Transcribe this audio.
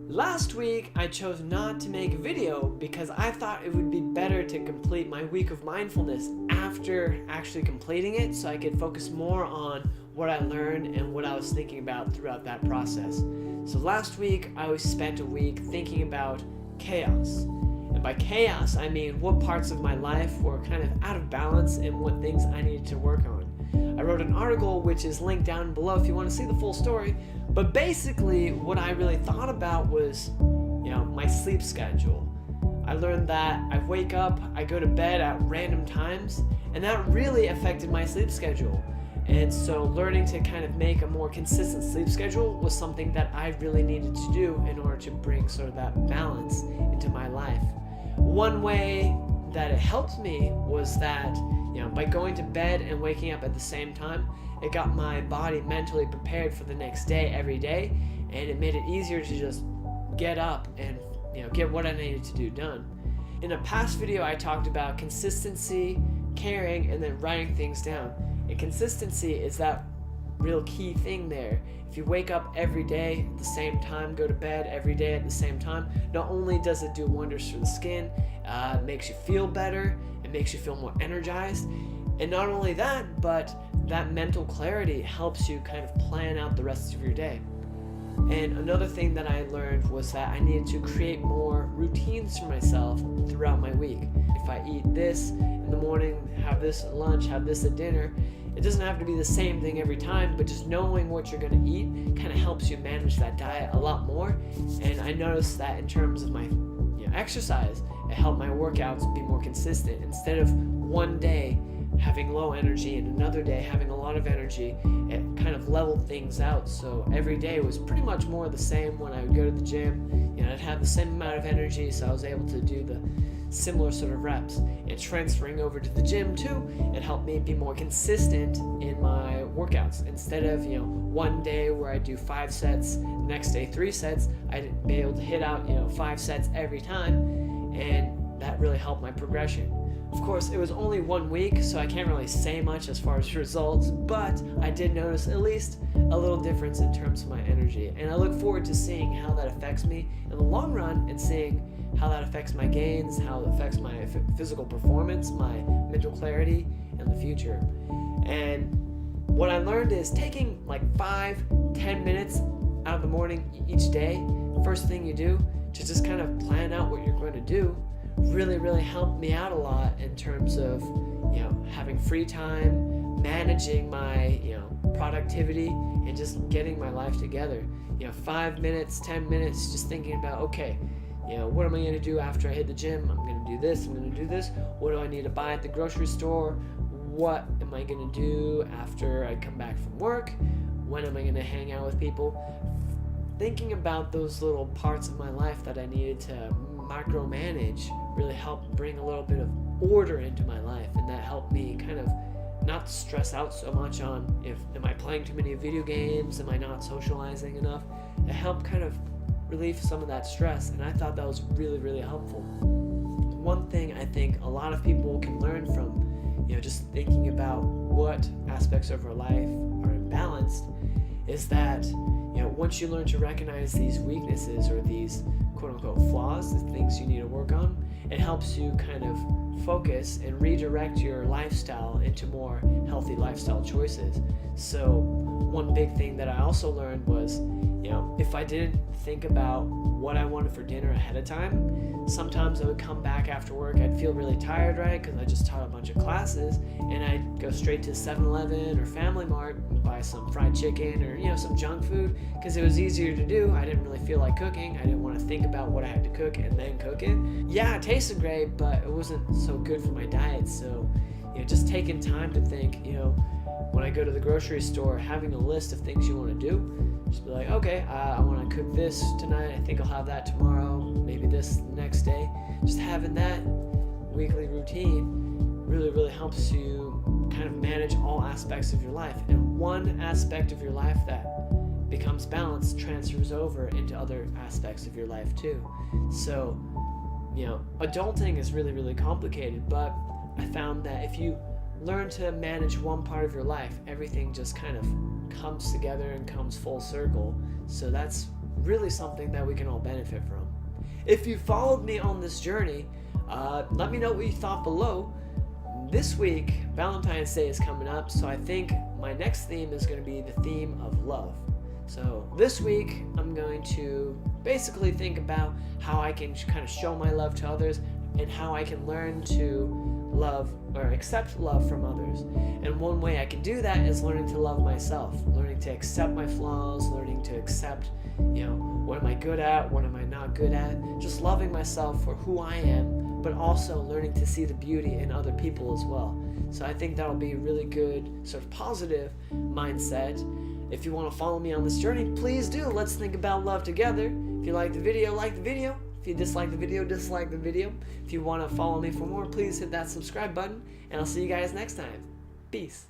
Last week, I chose not to make a video because I thought it would be better to complete my week of mindfulness after actually completing it so I could focus more on what I learned and what I was thinking about throughout that process. So last week, I spent a week thinking about chaos. And by chaos, I mean what parts of my life were kind of out of balance and what things I needed to work on. I wrote an article which is linked down below if you want to see the full story. But basically, what I really thought about was, my sleep schedule. I learned that I wake up, I go to bed at random times, and that really affected my sleep schedule. And so learning to kind of make a more consistent sleep schedule was something that I really needed to do in order to bring sort of that balance into my life. One way that it helped me was that, by going to bed and waking up at the same time, it got my body mentally prepared for the next day every day, and it made it easier to just get up and get what I needed to do done. In a past video, I talked about consistency, caring, and then writing things down. And consistency is that real key thing there. If you wake up every day at the same time, go to bed every day at the same time, not only does it do wonders for the skin, it makes you feel better, it makes you feel more energized, and not only that, but that mental clarity helps you kind of plan out the rest of your day. And another thing that I learned was that I needed to create more routines for myself throughout my week. If I eat this in the morning, have this at lunch, have this at dinner, it doesn't have to be the same thing every time, but just knowing what you're going to eat kind of helps you manage that diet a lot more. And I noticed that in terms of my exercise, it helped my workouts be more consistent. Instead of one day having low energy and another day having a lot of energy, it kind of leveled things out. So every day was pretty much more the same. When I would go to the gym, I'd have the same amount of energy, so I was able to do the similar sort of reps. And transferring over to the gym too, it helped me be more consistent in my workouts. Instead of one day where I do 5 sets, next day 3 sets, I'd be able to hit out 5 sets every time, and that really helped my progression. Of course, it was only 1 week, so I can't really say much as far as results, but I did notice at least a little difference in terms of my energy, and I look forward to seeing how that affects me in the long run and seeing how that affects my gains, how it affects my physical performance, my mental clarity in the future. And what I learned is taking like 5-10 minutes out of the morning each day, first thing you do, to just kind of plan out what you're going to do, really helped me out a lot in terms of having free time, managing my productivity, and just getting my life together. 5 minutes, 10 minutes, just thinking about, okay, what am I going to do after I hit the gym? I'm going to do this, I'm going to do this. What do I need to buy at the grocery store? What am I going to do after I come back from work? When am I going to hang out with people? Thinking about those little parts of my life that I needed to micromanage really helped bring a little bit of order into my life, and that helped me kind of not stress out so much on am I playing too many video games, am I not socializing enough. It helped kind of relieve some of that stress, and I thought that was really helpful. One thing I think a lot of people can learn from just thinking about what aspects of our life are imbalanced is that once you learn to recognize these weaknesses or these quote-unquote flaws, the things you need to work on, it helps you kind of focus and redirect your lifestyle into more healthy lifestyle choices. So one big thing that I also learned was, if I didn't think about what I wanted for dinner ahead of time, sometimes I would come back after work, I'd feel really tired, right, because I just taught a bunch of classes, and I'd go straight to 7-Eleven or Family Mart and buy some fried chicken or some junk food, because it was easier to do. I didn't really feel like cooking. I didn't want to think about what I had to cook and then cook it. Yeah, it tasted great, but it wasn't so good for my diet. So just taking time to think, when I go to the grocery store, having a list of things you want to do, just be like, okay, I want to cook this tonight, I think I'll have that tomorrow, maybe this the next day. Just having that weekly routine really helps you kind of manage all aspects of your life. And one aspect of your life that becomes balanced transfers over into other aspects of your life too. So, adulting is really complicated, but I found that if you learn to manage one part of your life, everything just kind of comes together and comes full circle. So that's really something that we can all benefit from. If you followed me on this journey, let me know what you thought below. This week, Valentine's Day is coming up, so I think my next theme is going to be the theme of love. So this week, I'm going to basically think about how I can kind of show my love to others and how I can learn to love or accept love from others. And one way I can do that is learning to love myself, learning to accept my flaws, learning to accept, what am I good at, what am I not good at, just loving myself for who I am, but also learning to see the beauty in other people as well. So I think that'll be a really good sort of positive mindset. If you want to follow me on this journey, please do. Let's think about love together. If you like the video, like the video. If you dislike the video, dislike the video. If you want to follow me for more, please hit that subscribe button, and I'll see you guys next time. Peace.